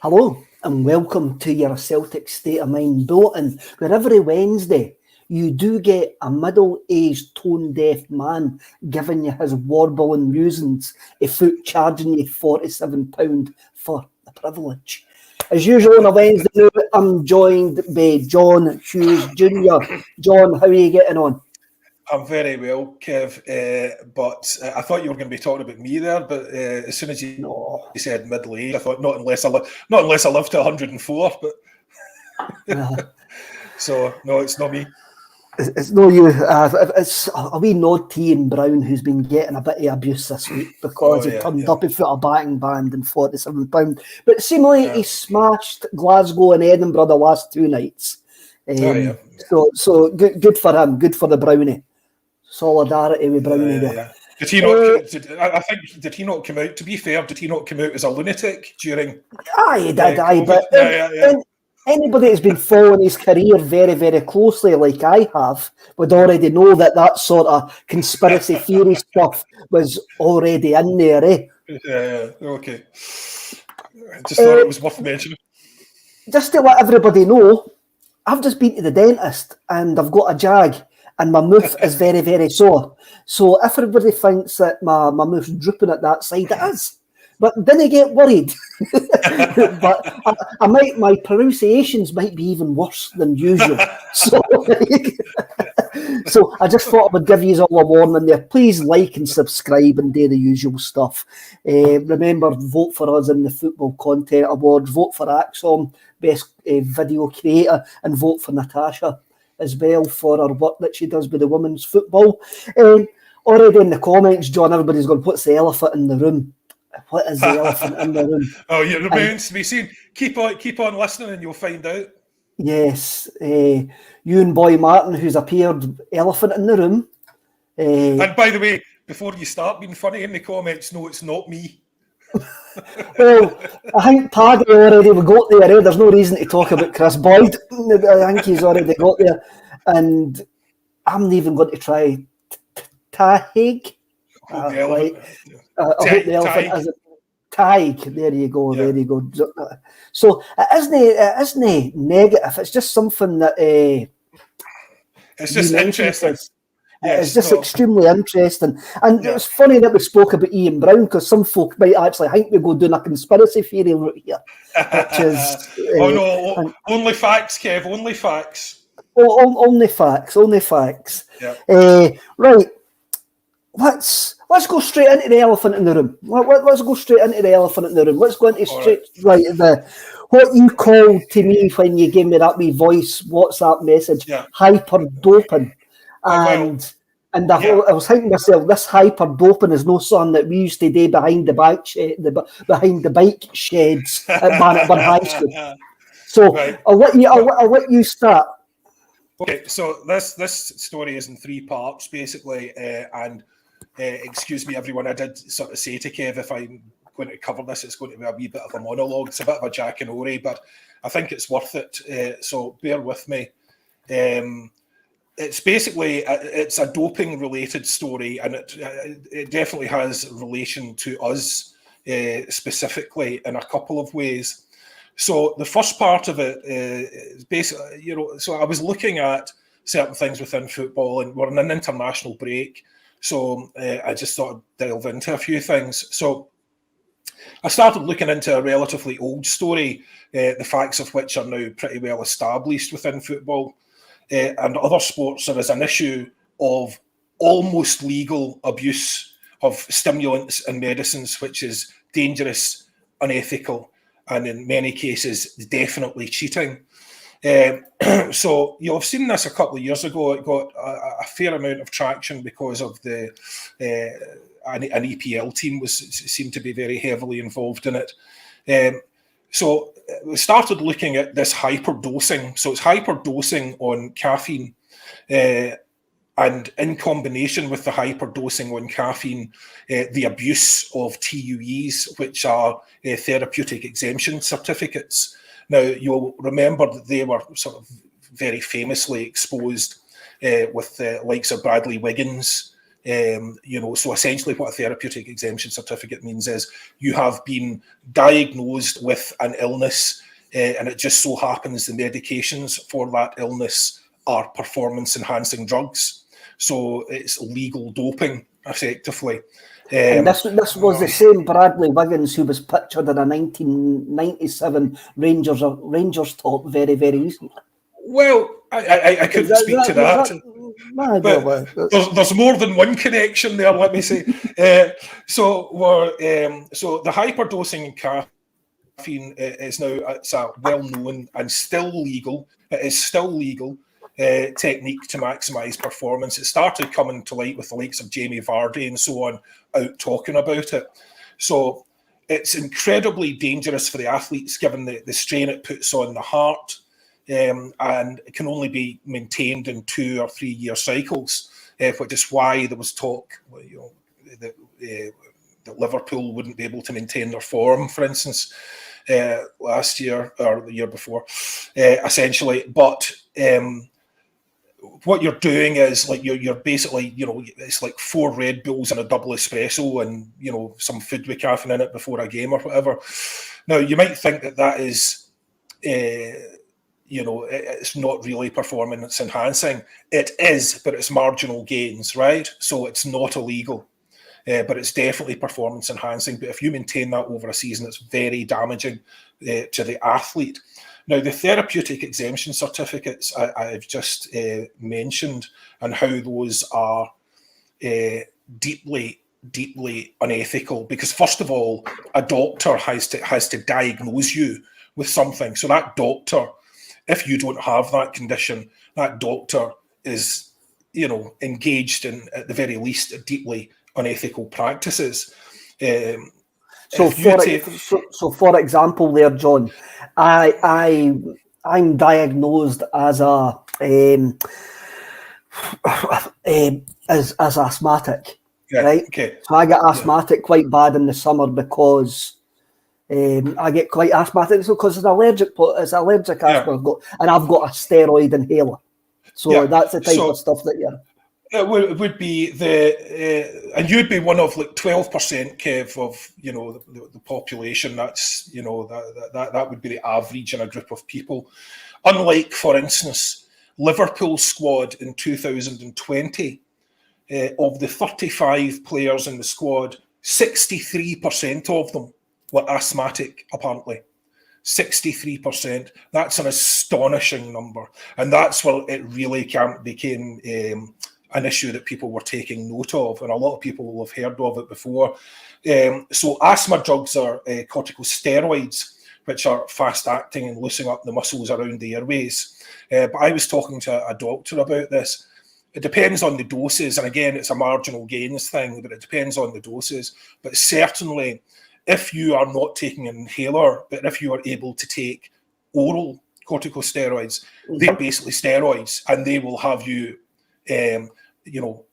Hello and welcome to your Celtic State of Mind bulletin, where every Wednesday you do get a middle-aged tone-deaf man giving you his warbling musings, a foot charging you £47 for the privilege. As usual on a Wednesday night, I'm joined by John Hughes Jr. John, how are you getting on? I'm very well, Kev, but I thought you were going to be talking about me there. But as soon as you said middle age, I thought not unless I live to 104. But so no, it's not me. It's no you. It's a wee nod to Ian Brown, who's been getting a bit of abuse this week because he turned up for a batting band and £47. But seemingly he smashed Glasgow and Edinburgh the last two nights. So good for him. Good for the Brownie. Solidarity with Brownie there. Did he not? Did he not come out? To be fair, did he not come out as a lunatic during? He did. But anybody that's been following his career very, very closely, like I have, would already know that sort of conspiracy theory stuff was already in there, eh? Yeah. Okay. Just thought it was worth mentioning. Just to let everybody know, I've just been to the dentist and I've got a jag. And my mouth is very, very sore. So if everybody thinks that my mouth's drooping at that side, it is. But then get worried. But my pronunciations might be even worse than usual. So I just thought I would give you all a warning there. Please like and subscribe and do the usual stuff. Remember, vote for us in the Football Content Awards. Vote for Acsom, Best Video Creator, and vote for Natasha as well for her work that she does with the women's football. Already in the comments, John, everybody's going, what's the elephant in the room? What is the elephant in the room? Oh, it remains to be seen. Keep on listening and you'll find out. Yes. Ewan Boy Martin, who's appeared, elephant in the room. And by the way, before you start being funny in the comments, no, it's not me. Well, I think Paddy already got there. There's no reason to talk about Chris Boyd. I think he's already got there. And I'm not even going to try Tahig. I hope the elephant is Taig. There you go. Yeah. There you go. So it isn't negative. It's just something that it's just interesting. Yes, it's just extremely interesting. And it's funny that we spoke about Ian Brown because some folk might actually think we go doing a conspiracy theory route here. Which is, only facts, Kev, only facts. Only facts. Yeah. Right. Let's go straight into the elephant in the room. Let's go straight into the elephant in the room. Let's go into what you called to me when you gave me that wee voice WhatsApp message, hyper doping. And I was thinking to myself, this hyper doping is no something that we used to do behind the bike sheds at Bannockburn High School. So I'll let you start. Okay, so this story is in three parts basically, and excuse me, everyone. I did sort of say to Kev, if I'm going to cover this, it's going to be a wee bit of a monologue. It's a bit of a Jack and Ori, but I think it's worth it. So bear with me. It's basically it's a doping related story, and it definitely has relation to us specifically in a couple of ways. So the first part of it is basically, so I was looking at certain things within football, and we're in an international break, so I just thought I'd delve into a few things. So I started looking into a relatively old story, the facts of which are now pretty well established within football. And other sports, there is an issue of almost legal abuse of stimulants and medicines, which is dangerous, unethical, and in many cases, definitely cheating. So you'll have seen this a couple of years ago. It got a fair amount of traction because of an EPL team seemed to be very heavily involved in it. So we started looking at this hyperdosing. So it's hyperdosing on caffeine, and in combination with the hyperdosing on caffeine, the abuse of TUEs, which are therapeutic exemption certificates. Now, you'll remember that they were sort of very famously exposed with the likes of Bradley Wiggins, So essentially what a therapeutic exemption certificate means is you have been diagnosed with an illness, and it just so happens the medications for that illness are performance-enhancing drugs. So it's legal doping, effectively. And this was the same Bradley Wiggins who was pictured in a 1997 Rangers top very, very recently. Well, I couldn't speak to that. But there's more than one connection there, let me say. So the hyperdosing in caffeine is now, it's a well-known and still legal. It is still legal technique to maximise performance. It started coming to light with the likes of Jamie Vardy and so on out talking about it. So it's incredibly dangerous for the athletes given the strain it puts on the heart. And it can only be maintained in 2 or 3 year cycles, which is why there was talk, that Liverpool wouldn't be able to maintain their form, for instance, last year or the year before, essentially. But what you're doing is like you're basically, it's like 4 Red Bulls and a double espresso and some food with caffeine in it before a game or whatever. Now you might think that is. It's not really performance enhancing. It is, but it's marginal gains, right? So it's not illegal, but it's definitely performance enhancing. But if you maintain that over a season, it's very damaging to the athlete. Now, the therapeutic exemption certificates I've just mentioned and how those are deeply, deeply unethical because, first of all, a doctor has to diagnose you with something. So that doctor, if you don't have that condition, that doctor is, engaged in, at the very least, deeply unethical practices. So, for example, there, John, I'm diagnosed as as asthmatic, right? Okay. So I get asthmatic quite bad in the summer because. I get quite asthmatic, so because it's allergic asthma I've got, and I've got a steroid inhaler. So that's the type of stuff that you're. It would be and you'd be one of like 12%, Kev, of the population. That's that would be the average in a group of people. Unlike, for instance, Liverpool squad in 2020, of the 35 players in the squad, 63% of them were asthmatic, apparently. 63%. That's an astonishing number. And that's where it really became an issue that people were taking note of. And a lot of people will have heard of it before. So asthma drugs are corticosteroids, which are fast-acting and loosening up the muscles around the airways. But I was talking to a doctor about this. It depends on the doses. And again, it's a marginal gains thing, but it depends on the doses. But certainly, if you are not taking an inhaler, but if you are able to take oral corticosteroids, they're basically steroids, and they will have you, doing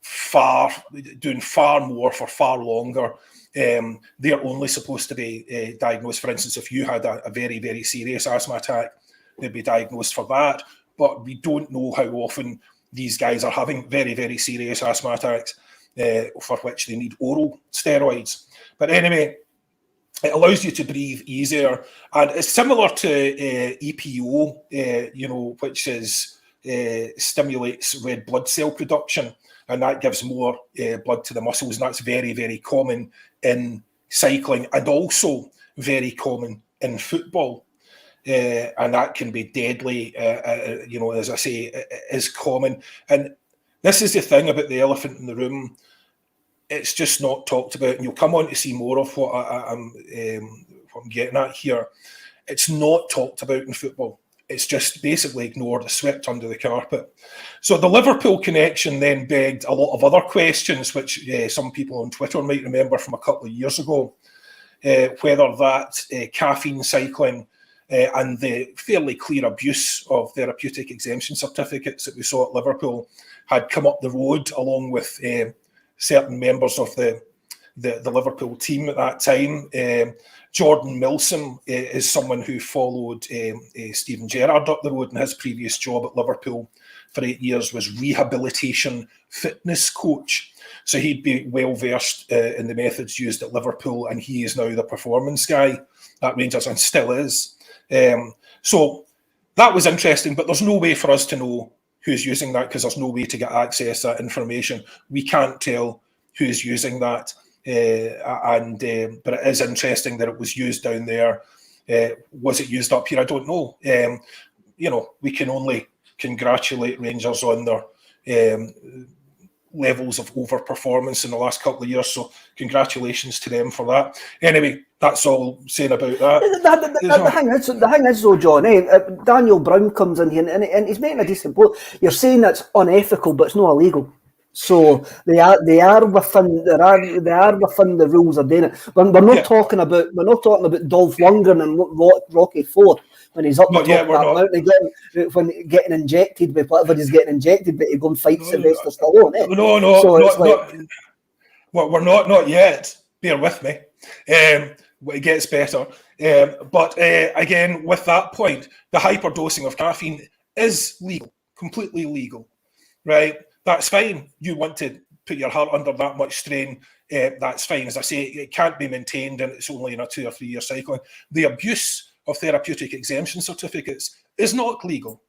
far more for far longer. They're only supposed to be diagnosed, for instance, if you had a very, very serious asthma attack, they'd be diagnosed for that. But we don't know how often these guys are having very, very serious asthma attacks for which they need oral steroids. But anyway, it allows you to breathe easier, and it's similar to EPO, which is stimulates red blood cell production, and that gives more blood to the muscles, and that's very, very common in cycling and also very common in football, and that can be deadly. As I say, it is common, and this is the thing about the elephant in the room. It's just not talked about, and you'll come on to see more of what I'm getting at here. It's not talked about in football. It's just basically ignored, swept under the carpet. So the Liverpool connection then begged a lot of other questions, which some people on Twitter might remember from a couple of years ago, whether that caffeine cycling and the fairly clear abuse of therapeutic exemption certificates that we saw at Liverpool had come up the road along with certain members of the Liverpool team at that time. Jordan Milsom is someone who followed Steven Gerrard up the road in his previous job at Liverpool for 8 years was rehabilitation fitness coach. So he'd be well versed in the methods used at Liverpool, and he is now the performance guy at Rangers and still is. So that was interesting, but there's no way for us to know who's using that because there's no way to get access to that information. We can't tell who's using that. But it is interesting that it was used down there. Was it used up here? I don't know. We can only congratulate Rangers on their levels of overperformance in the last couple of years. So congratulations to them for that. Anyway, that's all I'm saying about that. The thing is though, John, Daniel Brown comes in here and he's making a decent point. You're saying that's unethical, but it's not illegal. So they are within the rules of doing it. We're not talking about Dolph Lundgren and Rocky IV when he's up the top of that mountain getting injected with whatever he's getting injected, but he go and fight Sylvester Stallone. No. So we're not yet. Bear with me. It gets better. But again, with that point, the hyperdosing of caffeine is legal, completely legal, right? That's fine. You want to put your heart under that much strain, that's fine. As I say, it can't be maintained and it's only in a 2 or 3 year cycle. The abuse of therapeutic exemption certificates is not legal.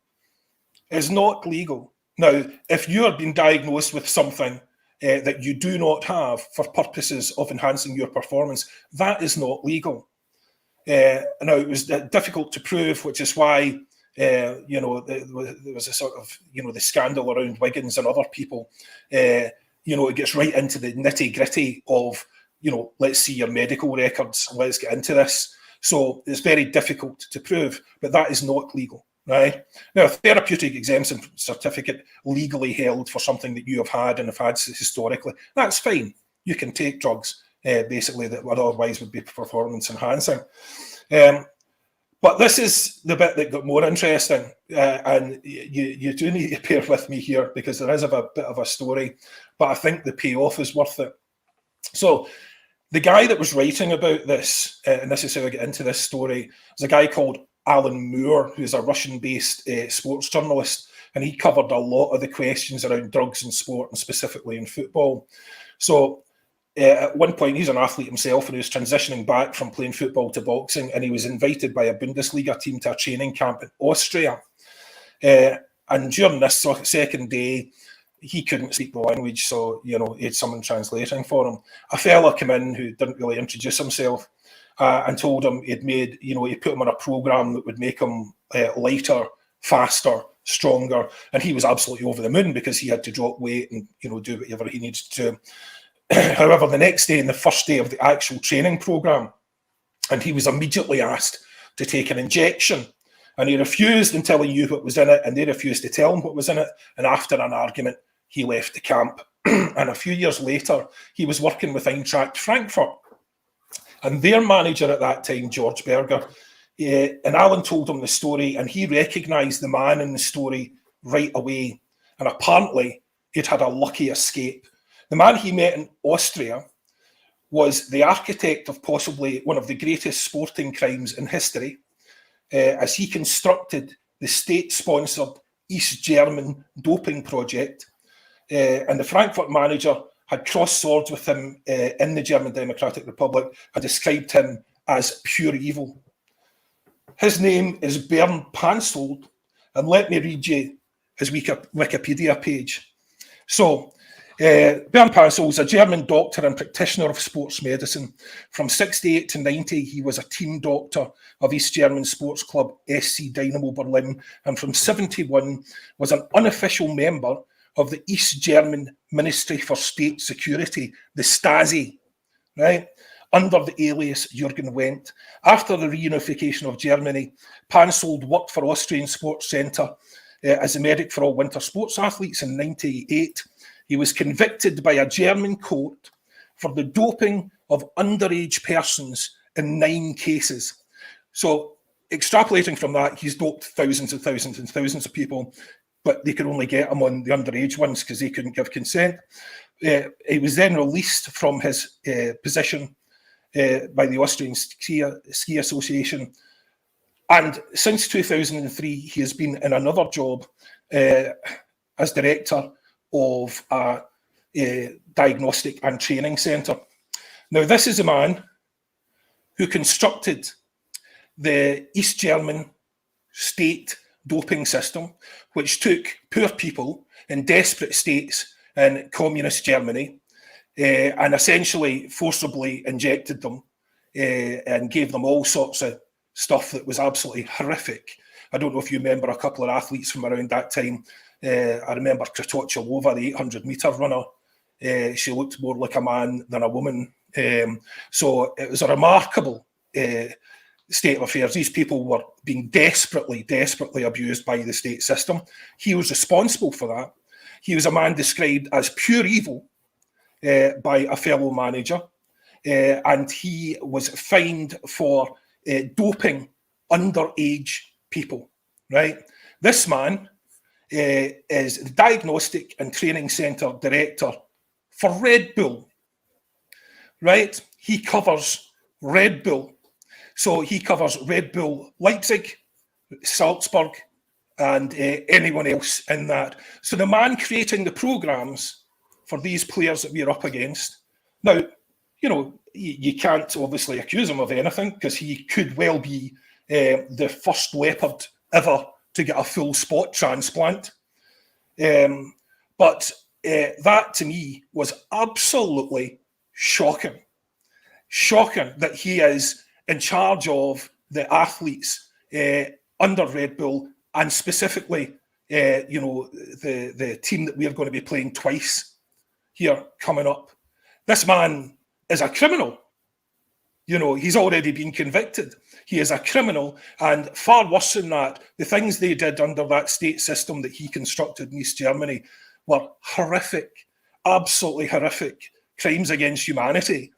It's not legal. Now, if you have been diagnosed with something that you do not have for purposes of enhancing your performance, that is not legal. Now, it was difficult to prove, which is why there was a sort of, the scandal around Wiggins and other people. It gets right into the nitty gritty of, let's see your medical records, let's get into this. So it's very difficult to prove, but that is not legal, right? Now, a therapeutic exemption certificate legally held for something that you have had and have had historically, that's fine. You can take drugs, basically, that otherwise would be performance enhancing. But this is the bit that got more interesting, and you do need to bear with me here because there is a bit of a story, but I think the payoff is worth it. So the guy that was writing about this, and this is how I get into this story, is a guy called Alan Moore, who's a Russian-based sports journalist, and he covered a lot of the questions around drugs in sport and specifically in football. So at one point, he's an athlete himself, and he was transitioning back from playing football to boxing, and he was invited by a Bundesliga team to a training camp in Austria. And during this second day, he couldn't speak the language, so, he had someone translating for him. A fella came in who didn't really introduce himself and told him he put him on a program that would make him lighter, faster, stronger, and he was absolutely over the moon because he had to drop weight and, do whatever he needed to do. However, the next day, in the first day of the actual training program, and he was immediately asked to take an injection, and he refused until he knew what was in it, and they refused to tell him what was in it. And after an argument, he left the camp. And a few years later, he was working with Eintracht Frankfurt, and their manager at that time, George Berger, and Alan told him the story, and he recognised the man in the story right away. And apparently, he'd had a lucky escape. The man he met in Austria was the architect of possibly one of the greatest sporting crimes in history, as he constructed the state-sponsored East German doping project. And the Frankfurt manager had crossed swords with him in the German Democratic Republic and described him as pure evil. His name is Bernd Pansold, and let me read you his Wikipedia page. So, Bernd Pansold is a German doctor and practitioner of sports medicine. From 68 to 90, he was a team doctor of East German sports club SC Dynamo Berlin, and from 71 was an unofficial member of the East German Ministry for State Security, the Stasi, right, under the alias Jürgen Wendt. After the reunification of Germany, Pansold worked for Austrian Sports Centre as a medic for all winter sports athletes in 1998. He was convicted by a German court for the doping of underage persons in 9 cases. So, extrapolating from that, he's doped thousands and thousands and thousands of people, but they could only get him on the underage ones because they couldn't give consent. He was then released from his position by the Austrian Ski Association. And since 2003, he has been in another job as director of a diagnostic and training centre. Now, this is a man who constructed the East German state doping system, which took poor people in desperate states in communist Germany and essentially forcibly injected them and gave them all sorts of stuff that was absolutely horrific. I don't know if you remember a couple of athletes from around that time. I remember Postecoglou, the 800-metre runner. She looked more like a man than a woman. So it was a remarkable state of affairs. These people were being desperately, desperately abused by the state system. He was responsible for that. He was a man described as pure evil by a fellow manager, and he was fined for doping underage people, right? This man is the Diagnostic and Training Centre Director for Red Bull, right? He covers Red Bull. So he covers Red Bull Leipzig, Salzburg, and anyone else in that. So the man creating the programmes for these players that we're up against. Now, you know, you can't obviously accuse him of anything because he could well be the first leopard ever to get a full spot transplant. But that to me was absolutely shocking. Shocking that he is in charge of the athletes under Red Bull, and specifically, the team that we're going to be playing twice here coming up. This man is a criminal. You know, he's already been convicted. He is a criminal, and far worse than that, the things they did under that state system that he constructed in East Germany were horrific, absolutely horrific crimes against humanity.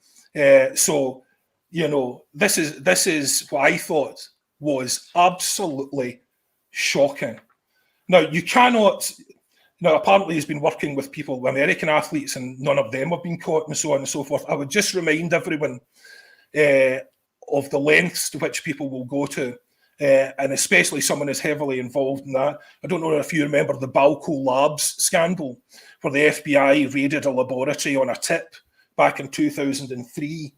So, you know, this is what I thought was absolutely shocking. Now, you cannot. Now, apparently he's been working with people, American athletes, and none of them have been caught and so on and so forth. I would just remind everyone of the lengths to which people will go to, and especially someone is heavily involved in that. I don't know if you remember the Balco Labs scandal, where the FBI raided a laboratory on a tip back in 2003.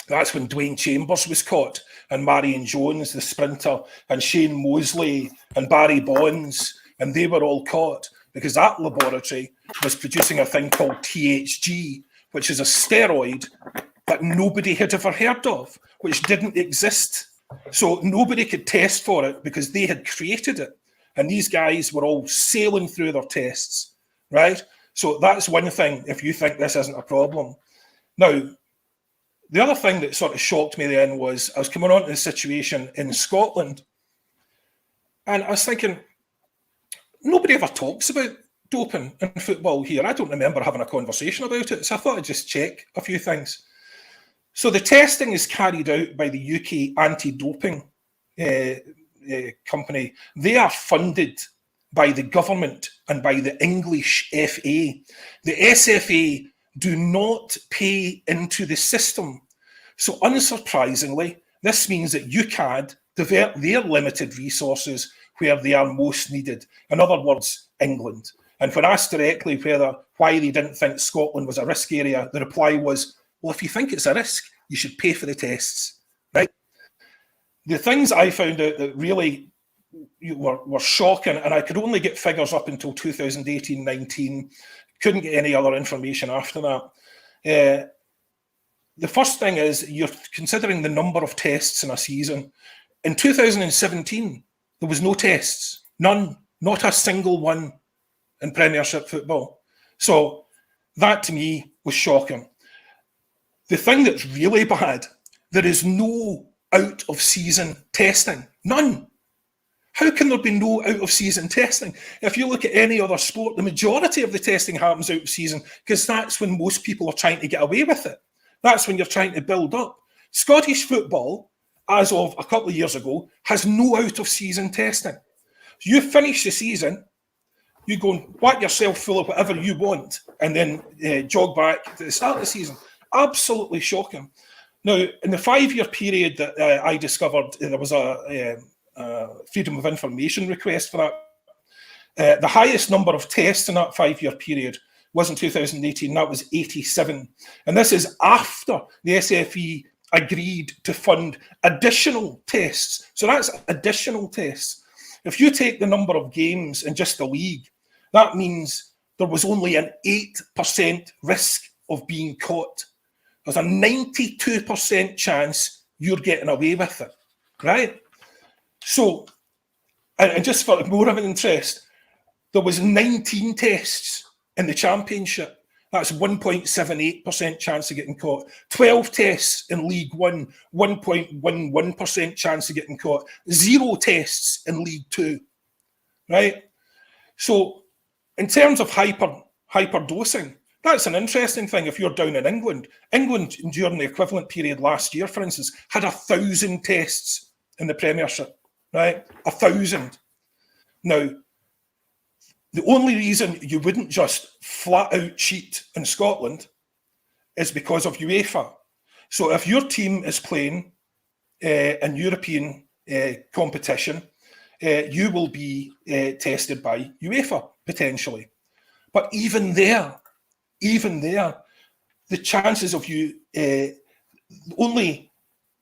That's when Dwayne Chambers was caught, and Marion Jones, the sprinter, and Shane Mosley and Barry Bonds, and they were all caught because that laboratory was producing a thing called THG, which is a steroid that nobody had ever heard of, which didn't exist. So nobody could test for it because they had created it. And these guys were all sailing through their tests, right? So that's one thing if you think this isn't a problem. Now, the other thing that sort of shocked me then was I was coming on to the situation in Scotland, and I was thinking, nobody ever talks about doping in football here. I don't remember having a conversation about it, so I thought I'd just check a few things. So the testing is carried out by the UK anti-doping company. They are funded by the government and by the English FA. The SFA do not pay into the system. So unsurprisingly, this means that UCAD divert their limited resources where they are most needed. In other words, England. And when asked directly why they didn't think Scotland was a risk area, the reply was, well, if you think it's a risk, you should pay for the tests, right? The things I found out that really were shocking, and I could only get figures up until 2018-19, couldn't get any other information after that. The first thing is you're considering the number of tests in a season. In 2017, there was no tests, none, not a single one in Premiership football. So that to me was shocking. The thing that's really bad, there is no out of season testing, none. How can there be no out of season testing? If you look at any other sport, the majority of the testing happens out of season because that's when most people are trying to get away with it. That's when you're trying to build up. Scottish football, as of a couple of years ago, has no out of season testing. So you finish the season, you go and whack yourself full of whatever you want, and then jog back to the start of the season. Absolutely shocking. Now, in the 5-year period that I discovered, there was a Freedom of Information request for that. The highest number of tests in that 5-year period was in 2018. That was 87. And this is after the SFE agreed to fund additional tests. So that's additional tests. If you take the number of games in just the league, that means there was only an 8% risk of being caught. There's a 92% chance you're getting away with it, right? So, and just for more of an interest, there was 19 tests in the Championship. That's 1.78% chance of getting caught. 12 tests in League One, 1.11% chance of getting caught. 0 tests in League Two, right? So, in terms of hyperdosing, that's an interesting thing if you're down in England. England, during the equivalent period last year, for instance, had 1,000 tests in the Premiership, right? 1,000. Now, the only reason you wouldn't just flat out cheat in Scotland is because of UEFA. So if your team is playing in European competition, you will be tested by UEFA, potentially. But even there, the chances of you, only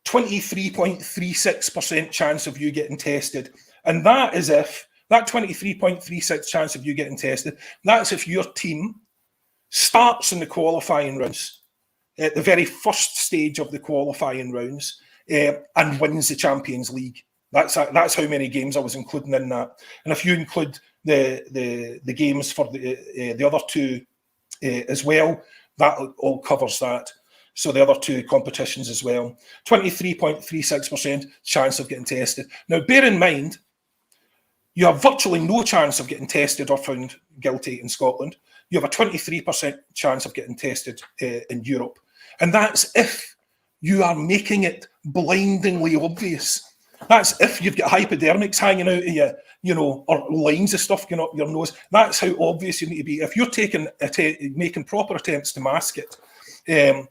23.36% chance of you getting tested. And that is if, that 23.36 chance of you getting tested, that's if your team starts in the qualifying rounds, at the very first stage of the qualifying rounds, and wins the Champions League. That's how many games I was including in that. And if you include the games for the other two as well, that all covers that. So the other two competitions as well. 23.36% chance of getting tested. Now, bear in mind, you have virtually no chance of getting tested or found guilty in Scotland. You have a 23% chance of getting tested in Europe. And that's if you are making it blindingly obvious. That's if you've got hypodermics hanging out of you, or lines of stuff going up your nose. That's how obvious you need to be. If you're making proper attempts to mask it, there's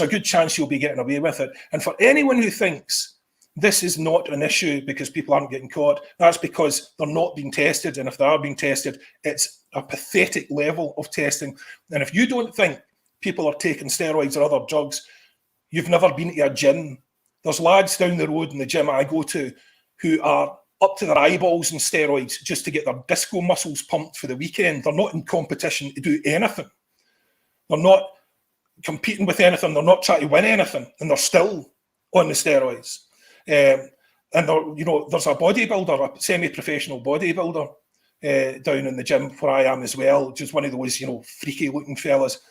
a good chance you'll be getting away with it. And for anyone who thinks this is not an issue because people aren't getting caught, that's because they're not being tested. And if they are being tested, it's a pathetic level of testing. And if you don't think people are taking steroids or other drugs, you've never been to a gym. There's lads down the road in the gym I go to who are up to their eyeballs in steroids just to get their disco muscles pumped for the weekend. They're not in competition to do anything. They're not competing with anything. They're not trying to win anything. And they're still on the steroids. And there's a bodybuilder, a semi-professional bodybuilder down in the gym where I am as well, just one of those, freaky looking fellas.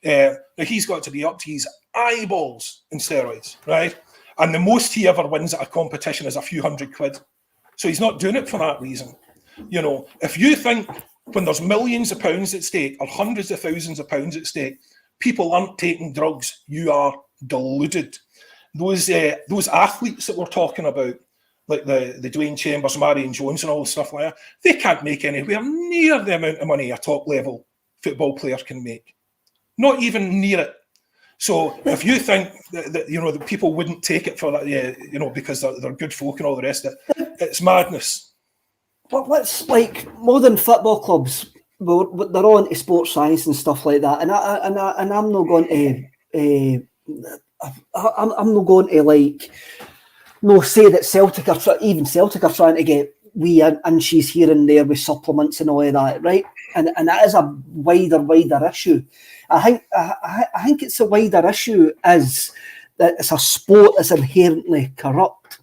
Now he's got to be up to his eyeballs in steroids, right? And the most he ever wins at a competition is a few £100. So he's not doing it for that reason. If you think when there's millions of pounds at stake or hundreds of thousands of pounds at stake, people aren't taking drugs, you are deluded. Those athletes that we're talking about, like the Dwayne Chambers, Marion Jones and all the stuff like that, they can't make anywhere near the amount of money a top-level football player can make. Not even near it. So if you think that that people wouldn't take it for that, because they're good folk and all the rest of it, it's madness. But what's like modern football clubs? Well, they're on to sports science and stuff like that, and I'm not going to. I'm not going to say that Celtic are trying to get wee inches here and there with supplements and all of that, right? And that is a wider issue. I think it's a wider issue is that it's a sport that's inherently corrupt,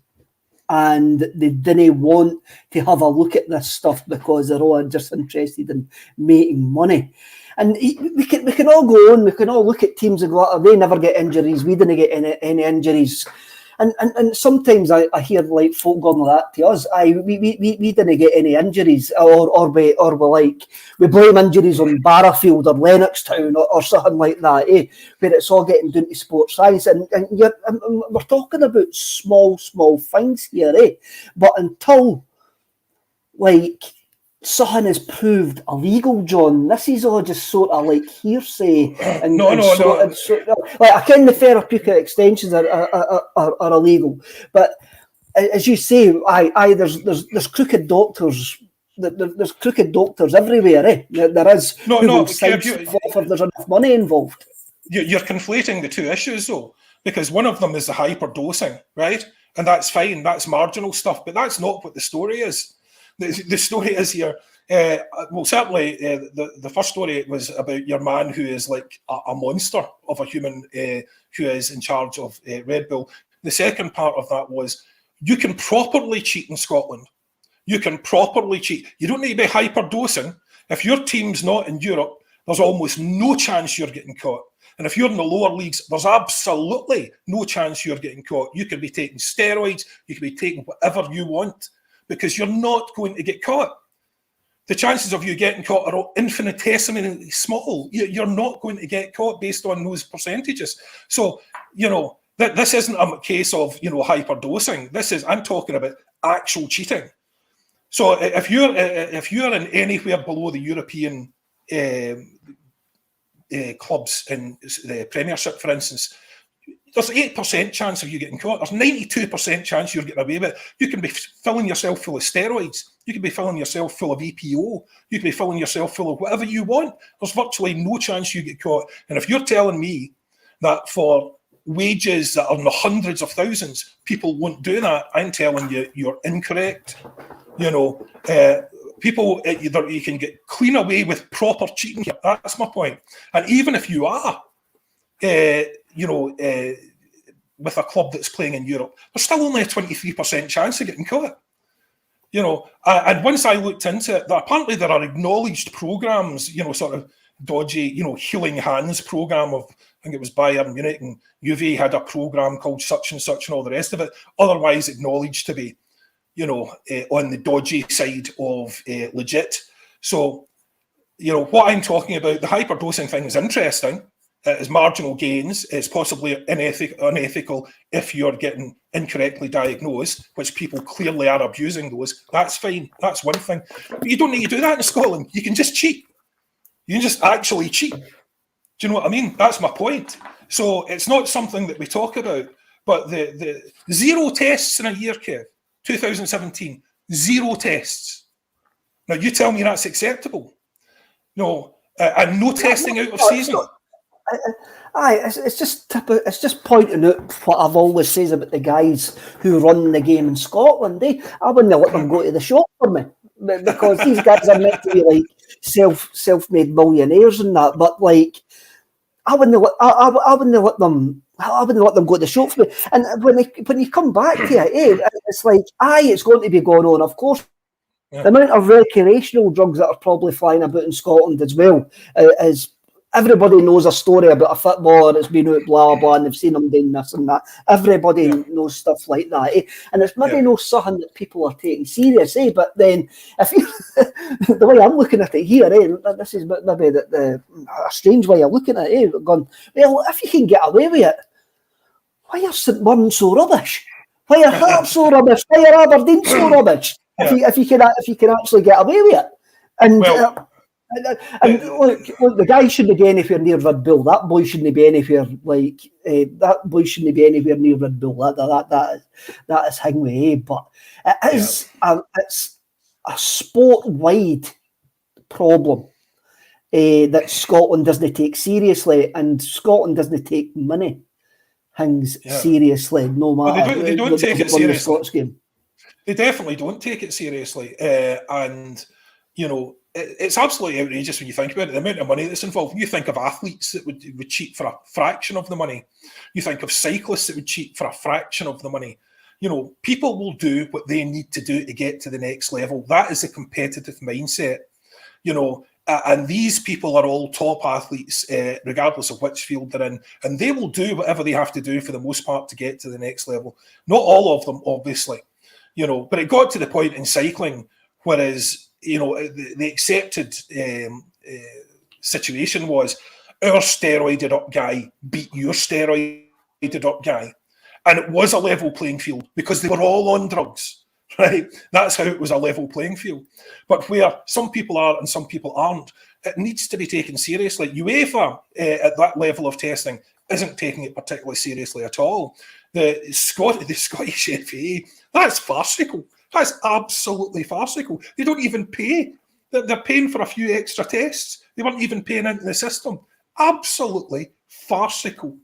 and they didn't want to have a look at this stuff because they're all just interested in making money. And we can all go on. We can all look at teams and go, they never get injuries. We didn't get any injuries. And sometimes I hear like folk going like that to us. We didn't get any injuries, or we blame injuries on Barrafield or Lennoxtown or something like that, where it's all getting down to sports science. And we're talking about small things here, But until something is proved illegal, John, this is all just sort of like hearsay. No. Like, I ken the therapeutic extensions are illegal, but as you say, there's crooked doctors there's crooked doctors everywhere. There is. No, Kev, if there's enough money involved. You're conflating the two issues, though, because one of them is the hyperdosing, right? And that's fine. That's marginal stuff, but that's not what the story is. The story is here. Certainly, the first story was about your man who is like a monster of a human who is in charge of Red Bull. The second part of that was you can properly cheat in Scotland. You can properly cheat. You don't need to be hyperdosing. If your team's not in Europe, there's almost no chance you're getting caught. And if you're in the lower leagues, there's absolutely no chance you're getting caught. You can be taking steroids, you can be taking whatever you want, because you're not going to get caught. The chances of you getting caught are infinitesimally small. You're not going to get caught based on those percentages. So, this isn't a case of, hyperdosing. I'm talking about actual cheating. So if you're in anywhere below the European clubs in the Premiership, for instance, there's 8% chance of you getting caught. There's 92% chance you're getting away with it. You can be filling yourself full of steroids. You can be filling yourself full of EPO. You can be filling yourself full of whatever you want. There's virtually no chance you get caught. And if you're telling me that for wages that are in the hundreds of thousands, people won't do that, I'm telling you, you're incorrect. People, you can get clean away with proper cheating. That's my point. And even if you are, with a club that's playing in Europe, there's still only a 23% chance of getting caught. And once I looked into it, apparently there are acknowledged programs, sort of dodgy, healing hands program of, I think it was Bayern Munich, and Juve had a program called such and such and all the rest of it, otherwise acknowledged to be, on the dodgy side of legit. So, what I'm talking about, the hyperdosing thing is interesting. It's marginal gains. It's possibly unethical if you're getting incorrectly diagnosed, which people clearly are abusing those. That's fine. That's one thing. But you don't need to do that in Scotland. You can just cheat. You can just actually cheat. Do you know what I mean? That's my point. So it's not something that we talk about. But the 0 tests in a year, Kev, 2017, 0 tests. Now, you tell me that's acceptable. No, and no testing out of season. It's just pointing out what I've always said about the guys who run the game in Scotland. I wouldn't let them go to the shop for me, because these guys are meant to be like self-made millionaires and that. But like, I wouldn't let them go to the shop for me. And when you come back to it, it's like, it's going to be going on, of course. Yeah. The amount of recreational drugs that are probably flying about in Scotland as well is. Everybody knows a story about a footballer that's been out, blah, blah, and they've seen him doing this and that. Everybody knows stuff like that. And it's maybe no something that people are taking serious, but then, if you, the way I'm looking at it here, this is maybe a strange way of looking at it, going, well, if you can get away with it, why are St Mirren so rubbish? Why are Hearts so rubbish? Why are Aberdeen so rubbish? If you can actually get away with it. And... And look, the guy shouldn't be anywhere near Red Bull. That boy shouldn't be anywhere that boy shouldn't be anywhere near Red Bull. That is Hingway, but it is it's a sport-wide problem that Scotland doesn't take seriously, and Scotland doesn't take money seriously. No matter they don't take it seriously. The Scots game. They definitely don't take it seriously, and it's absolutely outrageous when you think about it, the amount of money that's involved. You think of athletes that would cheat for a fraction of the money. You think of cyclists that would cheat for a fraction of the money. People will do what they need to do to get to the next level. That is a competitive mindset, and these people are all top athletes, regardless of which field they're in, and they will do whatever they have to do for the most part to get to the next level. Not all of them, obviously, but it got to the point in cycling, whereas the accepted situation was our steroided up guy beat your steroided up guy. And it was a level playing field because they were all on drugs, right? That's how it was a level playing field. But where some people are and some people aren't, it needs to be taken seriously. UEFA, at that level of testing, isn't taking it particularly seriously at all. The Scottish FA, that's farcical. That's absolutely farcical. They don't even pay. They're paying for a few extra tests. They weren't even paying into the system. Absolutely farcical.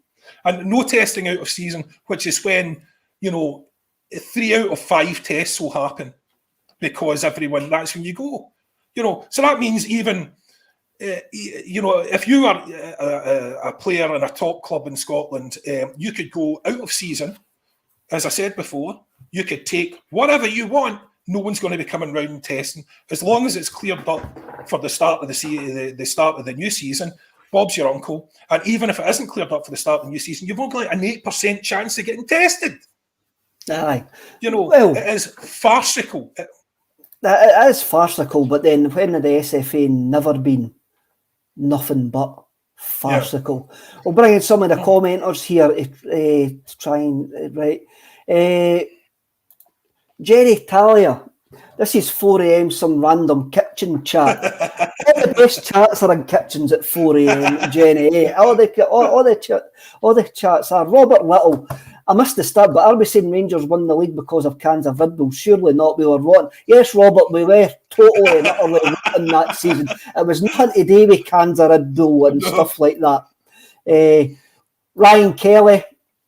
And no testing out of season, which is when, 3 out of 5 tests will happen because that's when you go. So that means even, if you are a player in a top club in Scotland, you could go out of season. As I said before, you could take whatever you want. No one's going to be coming round and testing. As long as it's cleared up for the start of the start of the new season, Bob's your uncle. And even if it isn't cleared up for the start of the new season, you've only got an 8% chance of getting tested. Aye. It is farcical. It is farcical, but then when had the SFA never been nothing but farcical? Yeah. We'll bring in some of the commenters here to try and Jerry Talia, this is 4 a.m. some random kitchen chat. All the best chats are in kitchens at 4 a.m. Jenny. All the chats are Robert Little. I missed the start, but are we saying Rangers won the league because of cans of Vidal? Surely not. We were rotten. Yes, Robert, we were totally and utterly rotten that season. It was nothing to do with cans of Vidal and stuff like that. Ryan Kelly,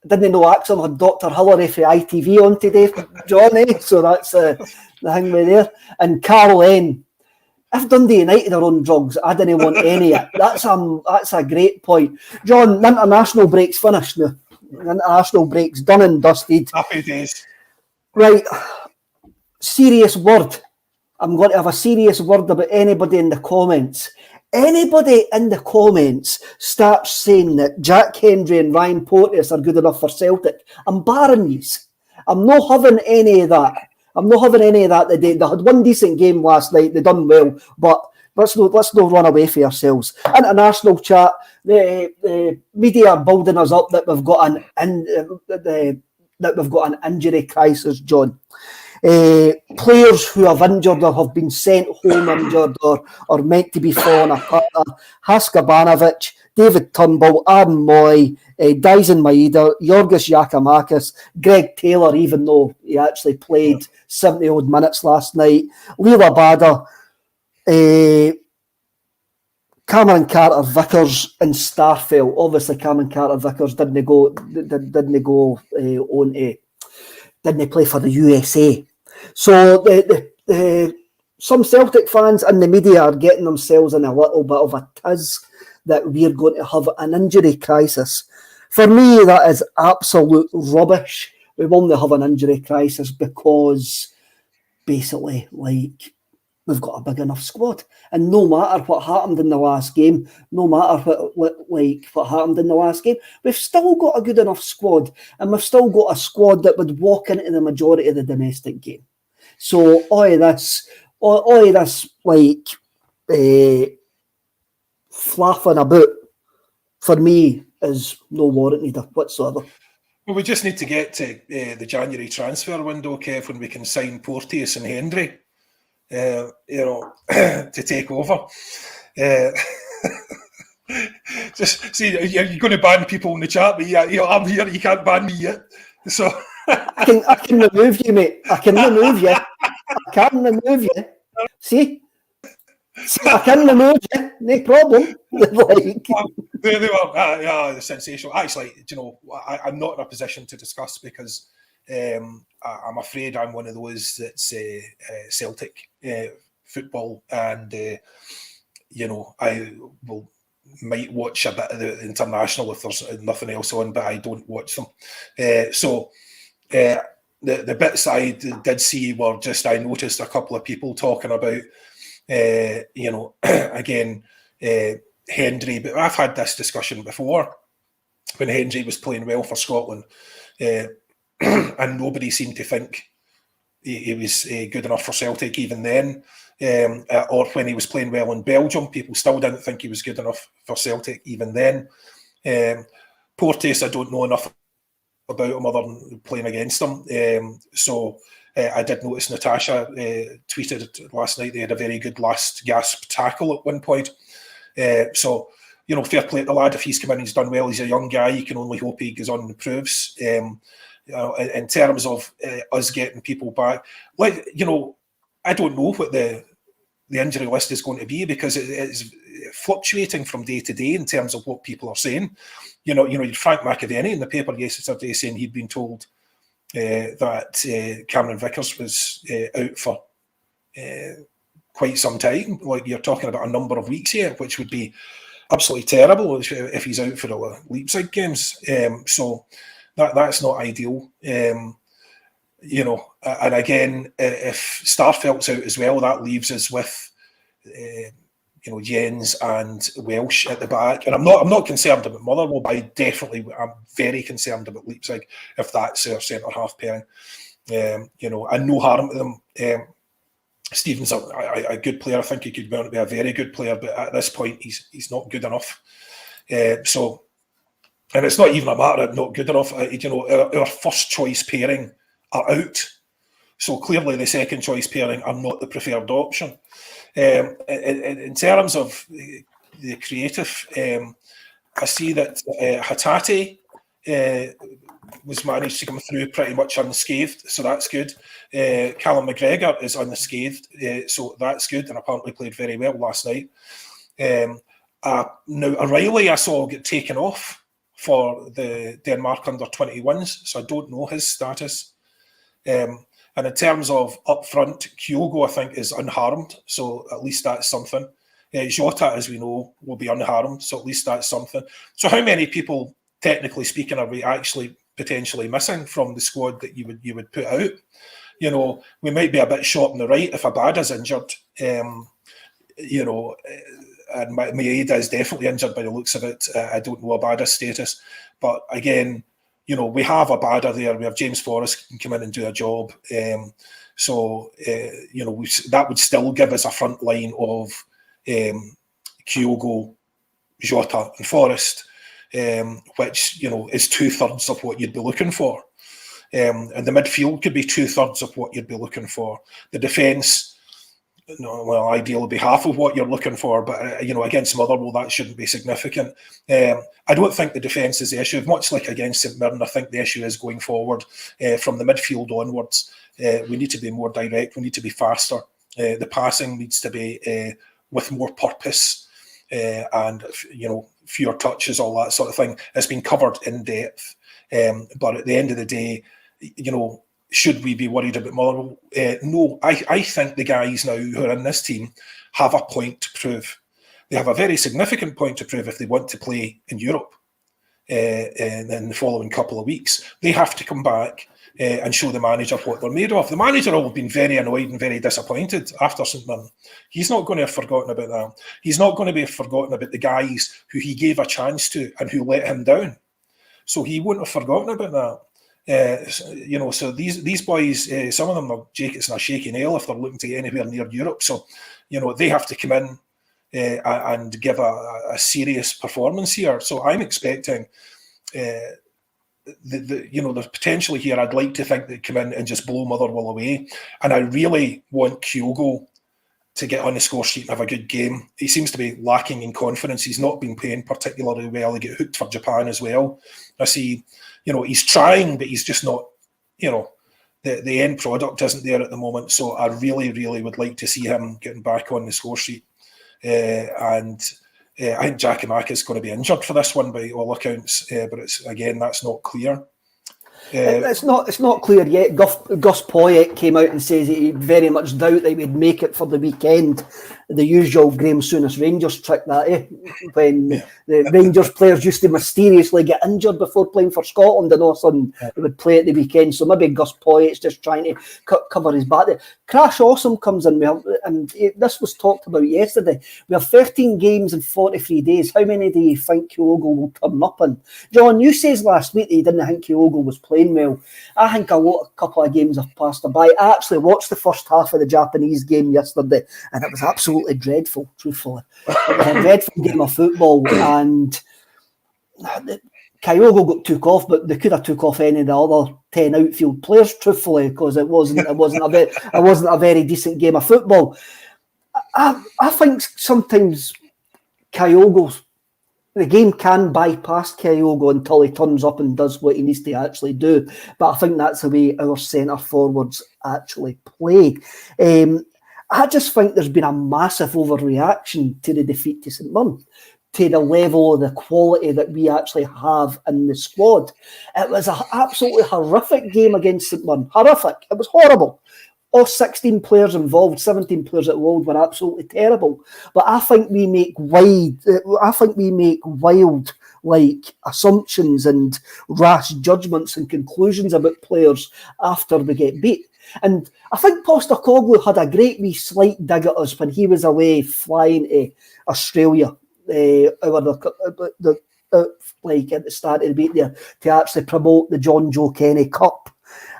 didn't know Acsom had Dr. Hillary for ITV on today, Johnny. So that's the thing with there. And Carl N. If Dundee United are on drugs, I didn't want any of it. That's a great point. John, the international break's finished now. The international break's done and dusted. Happy days. Right. Serious word. I'm going to have a serious word about anybody in the comments. Anybody in the comments starts saying that Jack Hendry and Ryan Porteous are good enough for Celtic, I'm barring these. I'm not having any of that. Today. They had one decent game last night. They done well, but let's not run away for ourselves. International chat. The media are building us up that we've got an injury crisis, John. Players who have injured or have been sent home injured or meant to be falling apart are Haskabanovic, David Turnbull, Aaron Moy, Dyson Maeda, Yorgos Giacomakis, Greg Taylor, even though he actually played 70 odd minutes last night, Leela Bada, Cameron Carter-Vickers and Starfelt. Obviously Cameron Carter-Vickers didn't play for the USA. So some Celtic fans and the media are getting themselves in a little bit of a tiz that we're going to have an injury crisis. For me, that is absolute rubbish. We will not have an injury crisis because basically, we've got a big enough squad. And no matter what happened in the last game, what happened in the last game, we've still got a good enough squad, and we've still got a squad that would walk into the majority of the domestic game. So all of this flapping about, for me, is no warrant needed whatsoever. Well, we just need to get to the January transfer window, Kev, when we can sign Porteous and Hendry. To take over. Just see, you're going to ban people in the chat, but I'm here. You can't ban me yet. So I can remove you, mate. I can remove you. See, I can remove you. No problem. They were sensational. Actually, I'm not in a position to discuss because I'm afraid I'm one of those that's Celtic football, and I might watch a bit of the international if there's nothing else on, but I don't watch them. The bits I did see were just, I noticed a couple of people talking about, again, Hendry, but I've had this discussion before when Hendry was playing well for Scotland. And nobody seemed to think he was good enough for Celtic even then. Or when he was playing well in Belgium, people still didn't think he was good enough for Celtic even then. Porteous, I don't know enough about him other than playing against him. I did notice Natasha tweeted last night they had a very good last gasp tackle at one point. Fair play to the lad. If he's come in, he's done well. He's a young guy. You can only hope he goes on and improves. in terms of us getting people back. Like, I don't know what the injury list is going to be, because it's fluctuating from day to day in terms of what people are saying. Frank McAvenny in the paper yesterday saying he'd been told that Cameron Vickers was out for quite some time. Like, you're talking about a number of weeks here, which would be absolutely terrible if he's out for the Leipzig games. So that's not ideal. And again, if Starfelt's out as well, that leaves us with Jens and Welsh at the back. And I'm not concerned about Motherwell, but I'm very concerned about Leipzig if that's our centre half pairing. And no harm to them. Stevens a good player. I think he could go on to be a very good player, but at this point he's not good enough. And it's not even a matter of not good enough. Our first choice pairing are out, so clearly the second choice pairing are not the preferred option. In terms of the creative, I see that Hatate was managed to come through pretty much unscathed, so that's good. Callum McGregor is unscathed, so that's good, and apparently played very well last night. Now, O'Reilly I saw get taken off for the Denmark under-21s, so I don't know his status. And in terms of up front, Kyogo I think is unharmed, so at least that's something. Jota, as we know, will be unharmed, so at least that's something. So how many people, technically speaking, are we actually potentially missing from the squad that you would put out? We might be a bit short on the right if Abada's injured. And Maeda is definitely injured by the looks of it. I don't know Abada's status, but again, we have Abada there. We have James Forrest who can come in and do a job. So that would still give us a front line of Kyogo, Jota, and Forrest. Which is 2/3 of what you'd be looking for, and the midfield could be 2/3 of what you'd be looking for. The defence, ideally would be half of what you're looking for, but against Motherwell that shouldn't be significant. I don't think the defence is the issue. Much like against St Mirren, I think the issue is going forward from the midfield onwards. We need to be more direct. We need to be faster. The passing needs to be with more purpose. And fewer touches, all that sort of thing. It's been covered in depth, but at the end of the day, should we be worried about Motherwell? No, I think the guys now who are in this team have a point to prove. They have a very significant point to prove if they want to play in Europe in the following couple of weeks. They have to come back and show the manager what they're made of. The manager will have been very annoyed and very disappointed after St Mirren. He's not going to have forgotten about that. He's not going to be forgotten about the guys who he gave a chance to and who let him down. So he wouldn't have forgotten about that. So these boys, some of them are it's a shaky nail if they're looking to get anywhere near Europe. So, they have to come in and give a serious performance here. So I'm expecting the potentially here. I'd like to think they come in and just blow Motherwell away, and I really want Kyogo to get on the score sheet and have a good game. He seems to be lacking in confidence. He's not been playing particularly well. He get hooked for Japan as well. I see, he's trying, but he's just not, the end product isn't there at the moment. So I really, really would like to see him getting back on the score sheet. I think Giacomakis is going to be injured for this one by all accounts, but that's not clear. It's not clear yet. Gus Poyet came out and says he very much doubt they would make it for the weekend. The usual Graham Souness Rangers trick, that when the Rangers players used to mysteriously get injured before playing for Scotland, and all of a sudden they would play at the weekend. So maybe Gus Poyet's just trying to cover his back. Crash Awesome comes in, and this was talked about yesterday. We have 13 games in 43 days. How many do you think Kyogo will turn up in? John, you says last week that you didn't think Kyogo was playing well. I think a couple of games have passed her by. I actually watched the first half of the Japanese game yesterday, and it was absolutely dreadful, truthfully. It was a dreadful game of football, and Kyogo got took off, but they could have took off any of the other 10 outfield players, truthfully, because it wasn't a very decent game of football. I think sometimes Kyogo the game can bypass Kyogo until he turns up and does what he needs to actually do. But I think that's the way our centre forwards actually play. I just think there's been a massive overreaction to the defeat to St Mirren, to the level of the quality that we actually have in the squad. It was an absolutely horrific game against St Mirren. Horrific. It was horrible. All 16 players involved, 17 players at World were absolutely terrible. But I think we make wild like assumptions and rash judgments and conclusions about players after we get beat. And I think Postecoglou had a great wee slight dig at us when he was away flying to Australia like at the start of the week there to actually promote the John Joe Kenny Cup.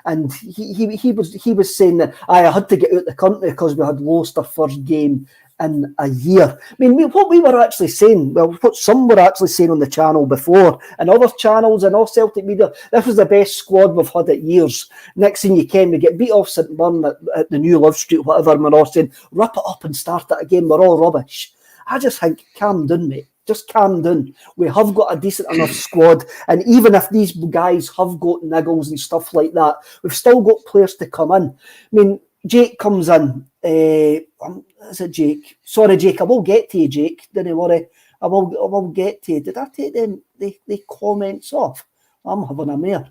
And he was saying that I had to get out of the country because we had lost our first game in a year. I mean, what we were actually saying, well, what some were actually saying on the channel before, and other channels and all Celtic media, this was the best squad we've had at years. Next thing you can, we get beat off St Mirren at the new Love Street, whatever, and we're all saying, rip it up and start it again, we're all rubbish. I just think, calm down, mate. Just calm down. We have got a decent enough squad, and even if these guys have got niggles and stuff like that, we've still got players to come in. I mean, Jake comes in. Is it Jake? Sorry, Jake. I will get to you, Jake. Don't worry. I will get to you. Did I take them the comments off? I'm having a mare.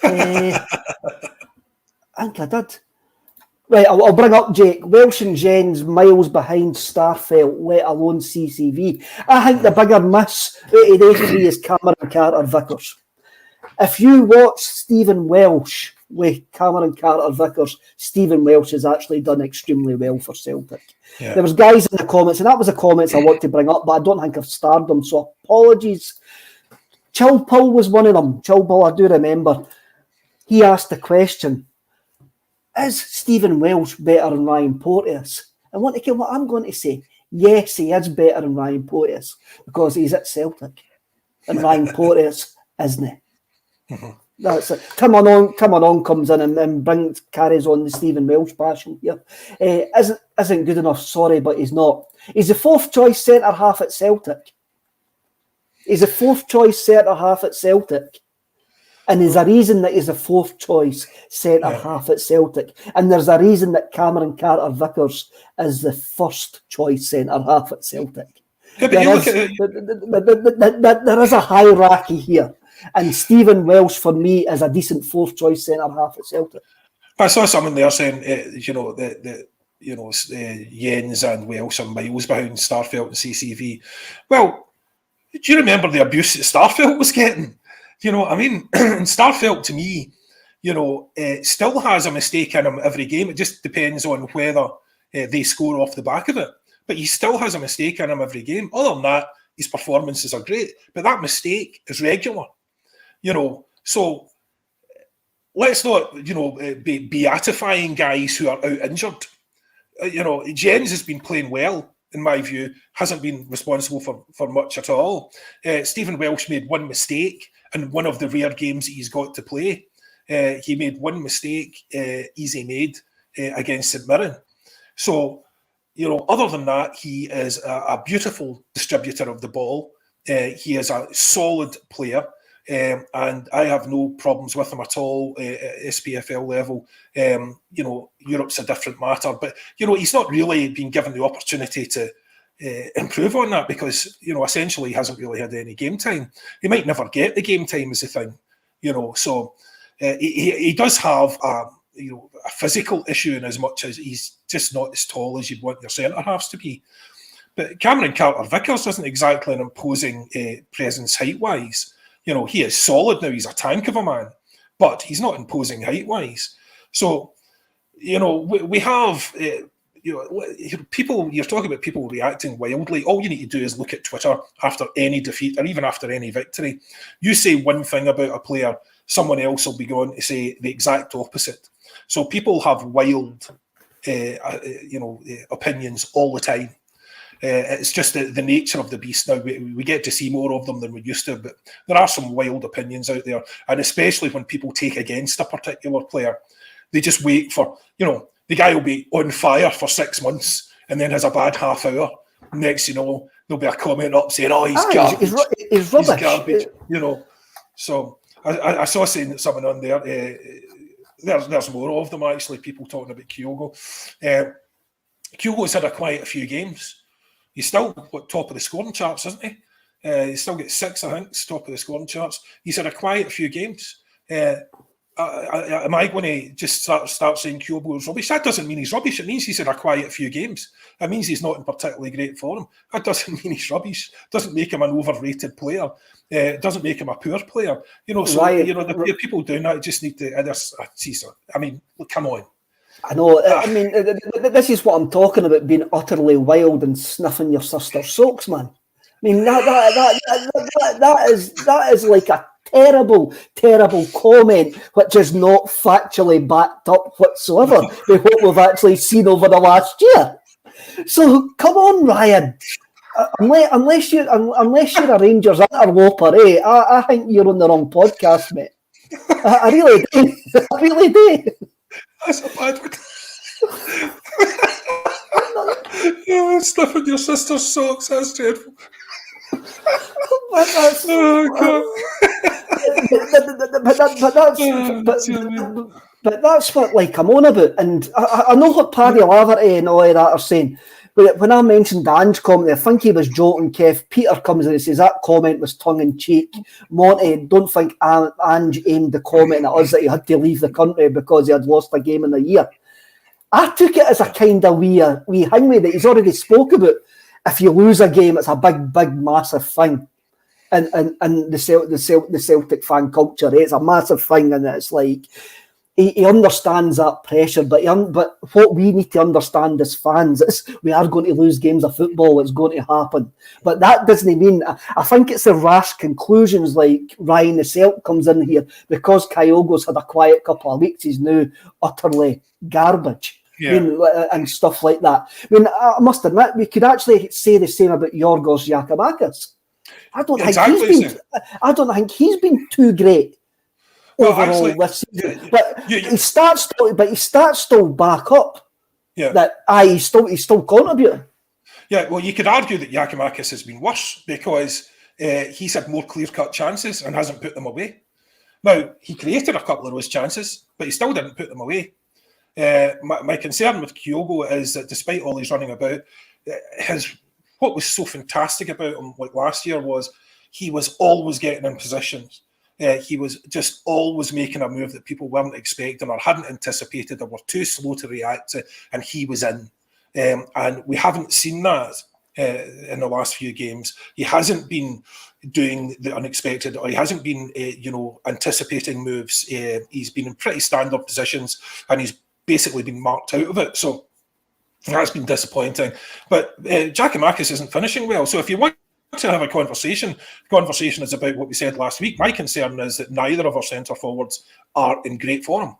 I think I did. Right, I'll bring up Jake. Welsh and Jens miles behind Starfelt, let alone CCV. I think the bigger miss out of the three is Cameron Carter-Vickers. If you watch Stephen Welsh with Cameron Carter-Vickers, Stephen Welsh has actually done extremely well for Celtic. Yeah. There was guys in the comments, and that was the comments I want to bring up, but I don't think I've starred them, so apologies. Chilpull was one of them. Chilpull, I do remember. He asked the question, is Stephen Welsh better than Ryan Porteous? I want to get what I'm going to say. Yes, he is better than Ryan Porteous because he's at Celtic. And Ryan Porteous isn't. Mm-hmm. That's it. Tim on comes in and carries on the Stephen Welsh passion here. Isn't good enough, sorry, but he's not. He's the fourth choice centre half at Celtic. And there's a reason that he's the fourth choice centre half at Celtic. And there's a reason that Cameron Carter-Vickers is the first choice centre half at Celtic. Yeah, there is a hierarchy here. And Stephen Welsh, for me, is a decent fourth choice centre half at Celtic. I saw someone there saying, Jens and Welsh are miles behind Starfelt and CCV. Well, do you remember the abuse that Starfelt was getting? You know what I mean? And Starfelt, to me, still has a mistake in him every game. It just depends on whether they score off the back of it. But he still has a mistake in him every game. Other than that, his performances are great. But that mistake is regular. So let's not, be beatifying guys who are out injured. Jens has been playing well, in my view, hasn't been responsible for much at all. Stephen Welsh made one mistake in one of the rare games that he's got to play. He made one mistake, easy made, against St Mirren. So, other than that, he is a beautiful distributor of the ball. He is a solid player. And I have no problems with him at all at SPFL level. Europe's a different matter, but he's not really been given the opportunity to improve on that because essentially he hasn't really had any game time. He might never get the game time is the thing, So he does have a physical issue in as much as he's just not as tall as you'd want your centre halves to be. But Cameron Carter-Vickers isn't exactly an imposing presence height wise. He is solid now. He's a tank of a man, but he's not imposing height-wise. So, we have, people, you're talking about people reacting wildly. All you need to do is look at Twitter after any defeat or even after any victory. You say one thing about a player, someone else will be going to say the exact opposite. So people have wild, opinions all the time. It's just the nature of the beast now. We get to see more of them than we used to, but there are some wild opinions out there. And especially when people take against a particular player, they just wait for, the guy will be on fire for 6 months and then has a bad half hour Next, there'll be a comment up saying, "Oh, he's garbage. He's rubbish. He's garbage." So I saw saying someone on there. There's more of them actually. People talking about Kyogo. Kyogo's had a quiet few games. He's still top of the scoring charts, isn't he? He's still got 6, I think, top of the scoring charts. He's had a quiet few games. Am I going to just start saying Kyogo is rubbish? That doesn't mean he's rubbish. It means he's had a quiet few games. It means he's not in particularly great form. That doesn't mean he's rubbish. It doesn't make him an overrated player. It doesn't make him a poor player. The people doing that just need to. I mean, come on. I know. I mean, this is what I'm talking about: being utterly wild and sniffing your sister's socks, man. I mean, that is like a terrible comment, which is not factually backed up whatsoever with what we've actually seen over the last year. So come on, Ryan. Unless you're a Rangers interloper, I think you're on the wrong podcast, mate. I really do. I really do. That's a bad one. Sniffing your sister's socks, that's dreadful. But that's what I'm on about, and I know what Paddy Laverty and all of that are saying. But when I mentioned the Ange comment, I think he was joking, Kev. Peter comes in and says that comment was tongue-in-cheek. Monty, don't think Ange aimed the comment at us that he had to leave the country because he had lost a game in a year. I took it as a kind of wee hangway that he's already spoke about. If you lose a game, it's a big, massive thing. And the Celtic fan culture, it's a massive thing, and it's like he understands that pressure, but what we need to understand as fans is we are going to lose games of football. It's going to happen, but that doesn't mean. I think it's the rash conclusions like Ryan the Celtic comes in here because Kyogo's had a quiet couple of weeks. He's now utterly garbage. Yeah. And stuff like that. I mean, I must admit, we could actually say the same about Yorgos Giakoumakis. I don't think he's been too great overall this season. He starts still back up. Yeah. He's still contributing. Yeah, well, you could argue that Giakoumakis has been worse because he's had more clear-cut chances and hasn't put them away. Now, he created a couple of those chances, but he still didn't put them away. My concern with Kyogo is that despite all he's running about, what was so fantastic about him like last year was he was always getting in positions. He was just always making a move that people weren't expecting or hadn't anticipated or were too slow to react to, and he was in. And we haven't seen that in the last few games. He hasn't been doing the unexpected, or he hasn't been, anticipating moves. He's been in pretty standard positions, and he's basically been marked out of it. So that's been disappointing. But Giakoumakis isn't finishing well. So if you want to have a conversation, the conversation is about what we said last week. My concern is that neither of our centre forwards are in great form.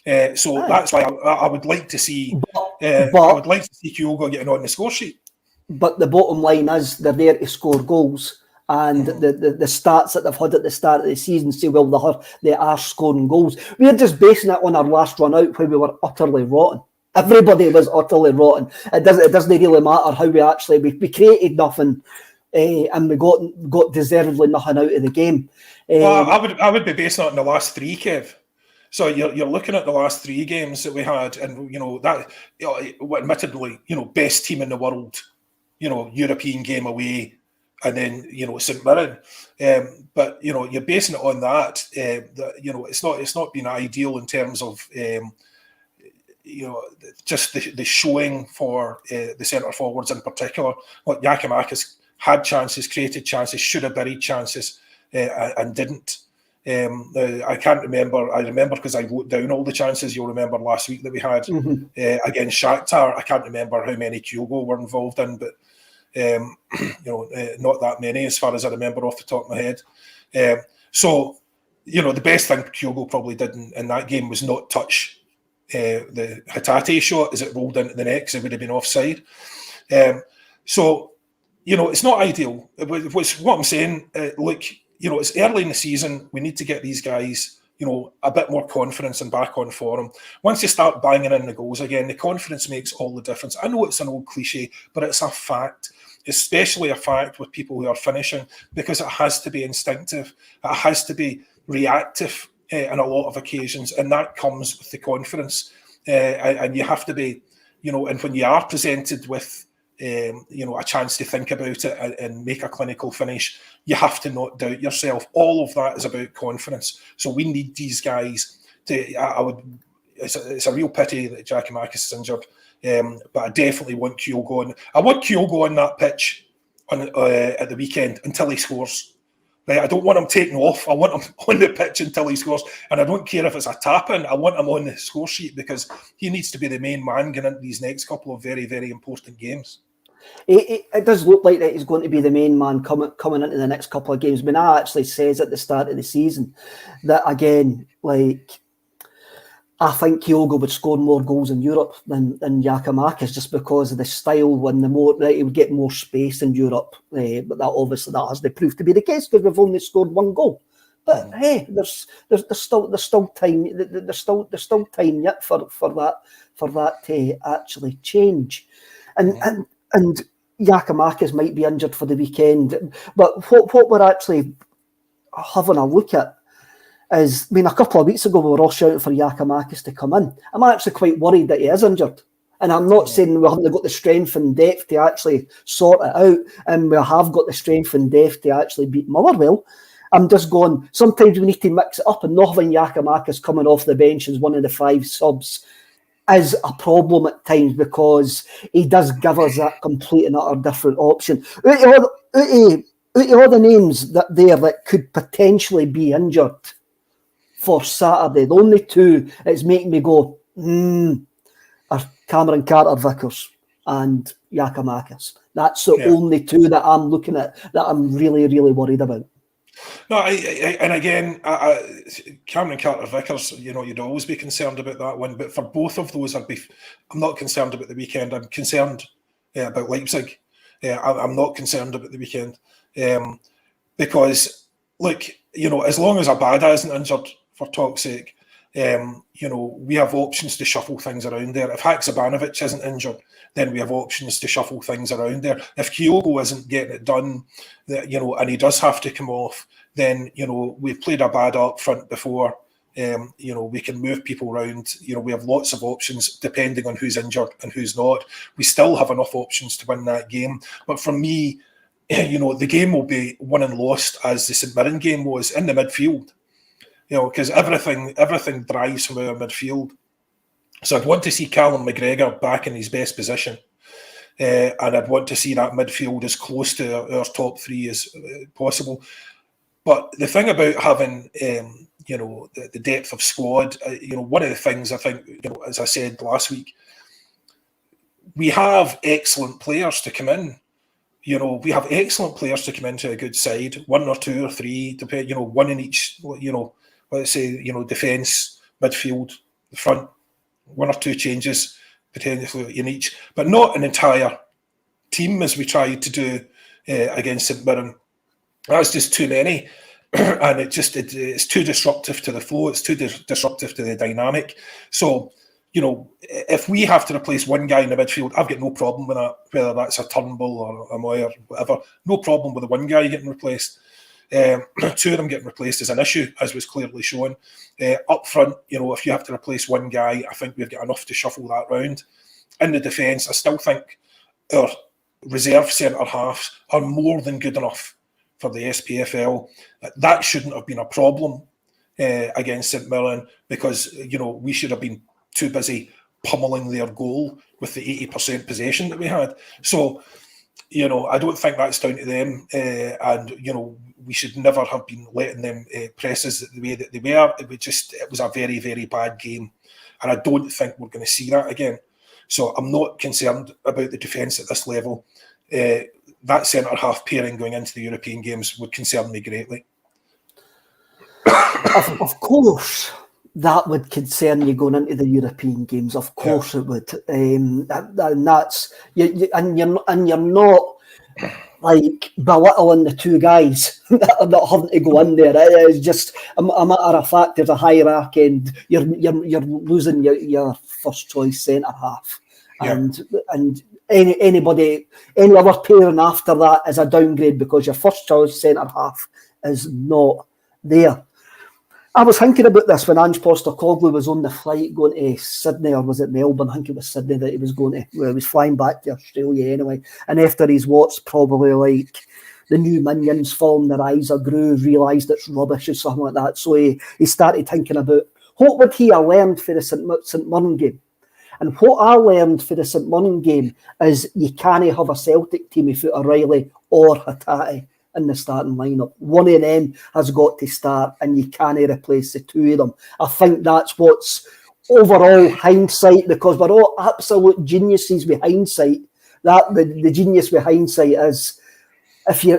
That's why I would like to see Kyogo getting on the score sheet. But the bottom line is they're there to score goals. And the stats that they've had at the start of the season say, well, they are scoring goals. We're just basing it on our last run out where we were utterly rotten. Everybody was utterly rotten. It doesn't really matter how we created nothing, and we got deservedly nothing out of the game. Well, I would be basing it on the last three, Kev. So you're looking at the last three games that we had, and admittedly, best team in the world, European game away. And then St Mirren, but you're basing it on that. It's not been ideal in terms of just the showing for the centre forwards in particular. Like Giakoumakis had chances, created chances, should have buried chances, and didn't. I can't remember. I remember because I wrote down all the chances. You'll remember last week that we had against Shakhtar. I can't remember how many Kyogo were involved in, but. Not that many as far as I remember off the top of my head. So the best thing Kyogo probably did in that game was not touch the Hatate shot as it rolled into the net because it would have been offside. So it's not ideal. What I'm saying, it's early in the season. We need to get these guys a bit more confidence and back on form. Once you start banging in the goals again, the confidence makes all the difference. I know it's an old cliche, but it's a fact, especially a fact with people who are finishing, because it has to be instinctive. It has to be reactive in a lot of occasions, and that comes with the confidence. And you have to be, and when you are presented with, a chance to think about it and make a clinical finish, you have to not doubt yourself. All of that is about confidence. So we need these guys to. It's a real pity that Giakoumakis is injured, but I definitely want Kyogo on. I want Kyogo on that pitch at the weekend until he scores. Right? I don't want him taken off. I want him on the pitch until he scores. And I don't care if it's a tap-in. I want him on the score sheet because he needs to be the main man going into these next couple of very, very important games. It does look like that he's going to be the main man coming into the next couple of games. Mina actually says at the start of the season that, again, I think Kyogo would score more goals in Europe than Giakoumakis just because of the style and he would get more space in Europe. But that hasn't proved to be the case because we've only scored one goal. But hey, there's still time. There's still time yet for that to actually change. And Giakoumakis might be injured for the weekend. But what we're actually having a look at is, a couple of weeks ago we were all shouting for Giakoumakis to come in. I'm actually quite worried that he is injured. And I'm not saying we haven't got the strength and depth to actually sort it out, and we have got the strength and depth to actually beat Motherwell. I'm just going, sometimes we need to mix it up, and not having Giakoumakis coming off the bench as one of the 5 subs is a problem at times because he does give us that complete and utter different option. Out of all the names that could potentially be injured for Saturday, the only 2 it's making me go, are Cameron Carter-Vickers and Giakoumakis. That's the only 2 that I'm looking at that I'm really, really worried about. No, Cameron Carter-Vickers, you'd always be concerned about that one. But for both of those, I'm not concerned about the weekend. I'm concerned about Leipzig. I'm not concerned about the weekend because, as long as Abada isn't injured, for talk's sake, we have options to shuffle things around there. If Haksabanovic isn't injured, then we have options to shuffle things around there. If Kyogo isn't getting it done, and he does have to come off, then, we've played Abada up front before. We can move people around. We have lots of options depending on who's injured and who's not. We still have enough options to win that game. But for me, the game will be won and lost as the St Mirren game was in the midfield. Because everything drives from our midfield. So I'd want to see Callum McGregor back in his best position. And I'd want to see that midfield as close to our top 3 as possible. But the thing about having, the depth of squad, one of the things I think, as I said last week, we have excellent players to come in. We have excellent players to come into a good side, 1 or 2 or 3, one in each, let's say, defence, midfield, the front, 1 or 2 changes potentially in each, but not an entire team as we tried to do against St Mirren. That's just too many, and it's too disruptive to the flow. It's too disruptive to the dynamic. So, if we have to replace one guy in the midfield, I've got no problem with that, whether that's a Turnbull or a Moyer or whatever. No problem with the one guy getting replaced. 2 of them getting replaced is an issue, as was clearly shown. Up front, if you have to replace one guy, I think we've got enough to shuffle that round. In the defence, I still think our reserve centre-halves are more than good enough for the SPFL. That shouldn't have been a problem against St Mirren because, we should have been too busy pummeling their goal with the 80% possession that we had. So, I don't think that's down to them. And, we should never have been letting them press us the way that they were. It was a very, very bad game. And I don't think we're going to see that again. So I'm not concerned about the defence at this level. That centre-half pairing going into the European games would concern me greatly. Of course, that would concern you going into the European games. Of course it would. And that's... You're not... like belittling the two guys that having to go in there. It is just a matter of fact. There's a hierarchy, and you're losing your first choice centre half, and any other pairing after that is a downgrade because your first choice centre half is not there. I was thinking about this when Ange Postecoglou was on the flight going to Sydney, or was it Melbourne? I think it was Sydney that he was going to. Well, he was flying back to Australia anyway. And after his what's probably like the new Minions film, their eyes are grew, realised it's rubbish or something like that. So he started thinking about what would he have learned for the St Mirren game. And what I learned for the St Mirren game is you can't have a Celtic team without O'Reilly or Hatate in the starting lineup. One of them has got to start, and you can't replace the two of them. I think that's what's overall hindsight, because we're all absolute geniuses with hindsight. That the genius with hindsight is if you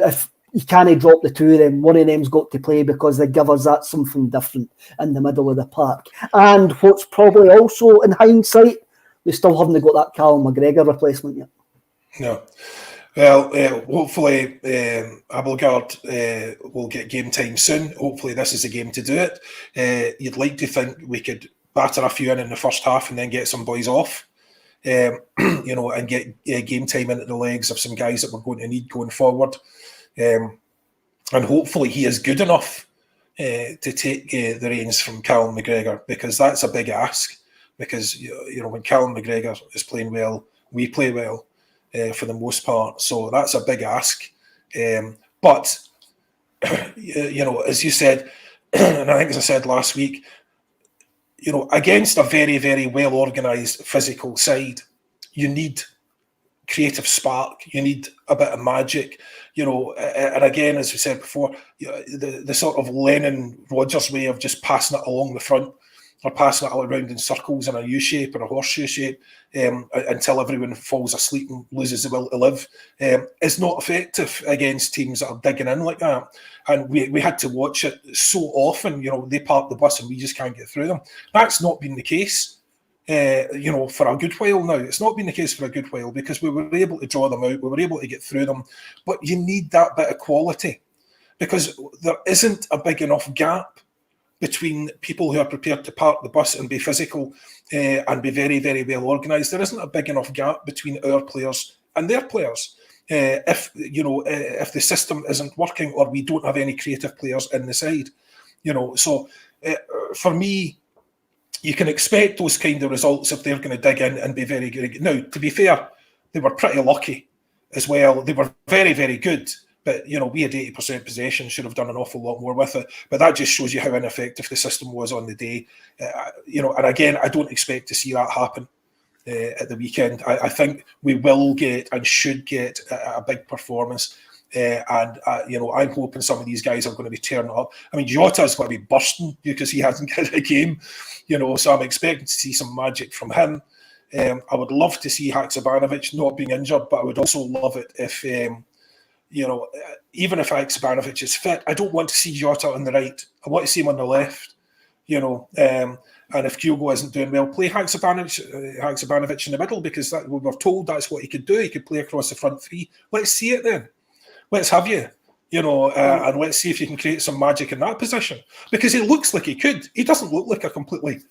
can't drop the two of them, one of them's got to play because they give us that something different in the middle of the park. And what's probably also in hindsight, we still haven't got that Callum McGregor replacement yet. No. Well, hopefully Abelgard will get game time soon. Hopefully this is the game to do it. You'd like to think we could batter a few in the first half and then get some boys off, and get game time into the legs of some guys that we're going to need going forward. And hopefully he is good enough to take the reins from Callum McGregor, because that's a big ask. Because when Callum McGregor is playing well, we play well. For the most part, so that's a big ask. But as you said, and I think as I said last week, against a very, very well organised physical side, you need creative spark. You need a bit of magic. And again, as we said before, the sort of Lennon-Rodgers way of just passing it along the front, or passing it all around in circles in a U-shape or a horseshoe shape until everyone falls asleep and loses the will to live, is not effective against teams that are digging in like that. And we had to watch it so often. They park the bus and we just can't get through them. That's not been the case, for a good while now. It's not been the case for a good while because we were able to draw them out. We were able to get through them. But you need that bit of quality, because there isn't a big enough gap between people who are prepared to park the bus and be physical and be very, very well organised. There isn't a big enough gap between our players and their players. If the system isn't working, or we don't have any creative players in the side, So for me, you can expect those kind of results if they're going to dig in and be very good. Now, to be fair, they were pretty lucky as well. They were very, very good. But, we had 80% possession, should have done an awful lot more with it. But that just shows you how ineffective the system was on the day. And again, I don't expect to see that happen at the weekend. I think we will get and should get a big performance. I'm hoping some of these guys are going to be turning up. I mean, Jota's going to be bursting because he hasn't got a game, so I'm expecting to see some magic from him. I would love to see Haksabanovic not being injured, but I would also love it if... even if Haksabanovic is fit, I don't want to see Jota on the right. I want to see him on the left. And if Kyogo isn't doing well, play Haksabanovic in the middle, because we were told that's what he could do. He could play across the front three. Let's see it then. Let's have you. And let's see if you can create some magic in that position, because he looks like he could. He doesn't look like a completely,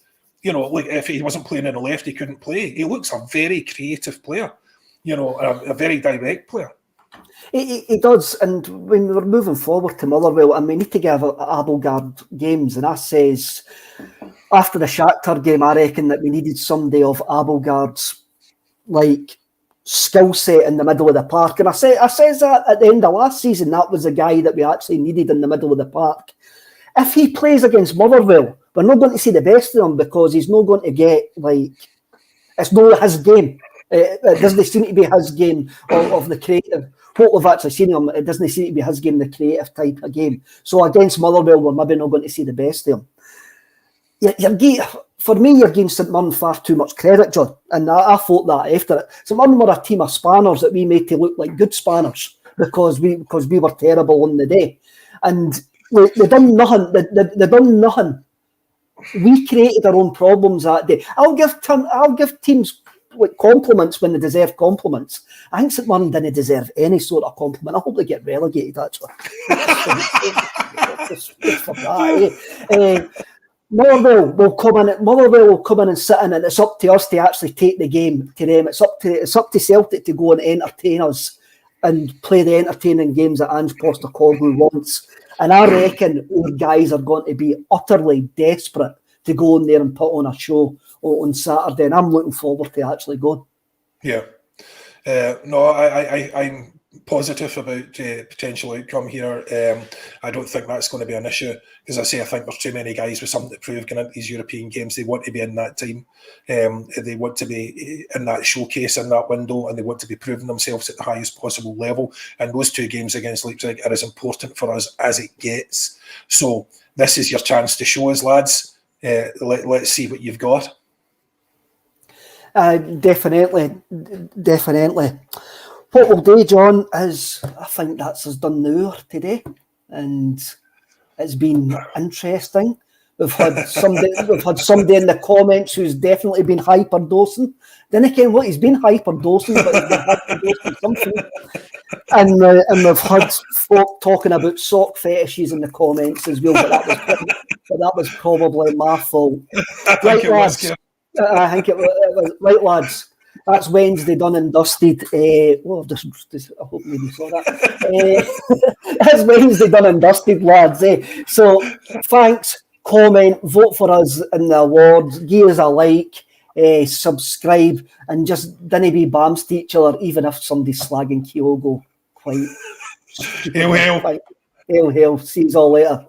like if he wasn't playing on the left, he couldn't play. He looks a very creative player, a very direct player. He does, and when we're moving forward to Motherwell, and we need to give Abelgard games, and I says after the Shakhtar game, I reckon that we needed somebody of Abelgard's skill set in the middle of the park, and I says that at the end of last season, that was the guy that we actually needed in the middle of the park. If he plays against Motherwell, we're not going to see the best of him, because he's not going to get it's not his game. It doesn't seem to be his game of the creative. What we've actually seen him, it doesn't seem to be his game, the creative type of game. So against Motherwell, we're maybe not going to see the best of him. For me, you're giving St Mirren far too much credit, John. And I thought that after it. St Mirren were a team of spanners that we made to look like good spanners because we were terrible on the day. And they done nothing. They done nothing. We created our own problems that day. I'll give teams like compliments when they deserve compliments. I think St Mirren didn't deserve any sort of compliment. I hope they get relegated, actually. Just for that, Motherwell will come in and sit in, and it's up to us to actually take the game to them. It's up to Celtic to go and entertain us and play the entertaining games that Ange Postecoglou wants. And I reckon our guys are going to be utterly desperate to go in there and put on a show on Saturday, and I'm looking forward to actually going. Yeah. No, I'm positive about potential outcome here. I don't think that's going to be an issue, because I think there's too many guys with something to prove going into these European games. They want to be in that team. They want to be in that showcase in that window, and they want to be proving themselves at the highest possible level. And those 2 games against Leipzig are as important for us as it gets. So this is your chance to show us, lads. Let's see what you've got. Definitely. What we'll do, John, is I think that's us done now today, and it's been interesting. We've had somebody in the comments who's definitely been hyperdosing. Then again, what he's been hyperdosing, but he's been hyperdosing something. And we've had folk talking about sock fetishes in the comments as well, but that was probably my fault. Right, lads. I think it was right, lads. That's Wednesday done and dusted. I hope maybe saw that. That's Wednesday done and dusted, lads. So thanks, comment, vote for us in the awards, give us a like, subscribe, and just dinna be bams to each other, even if somebody's slagging Kyogo. Quite. Hail. Hail. See you all later.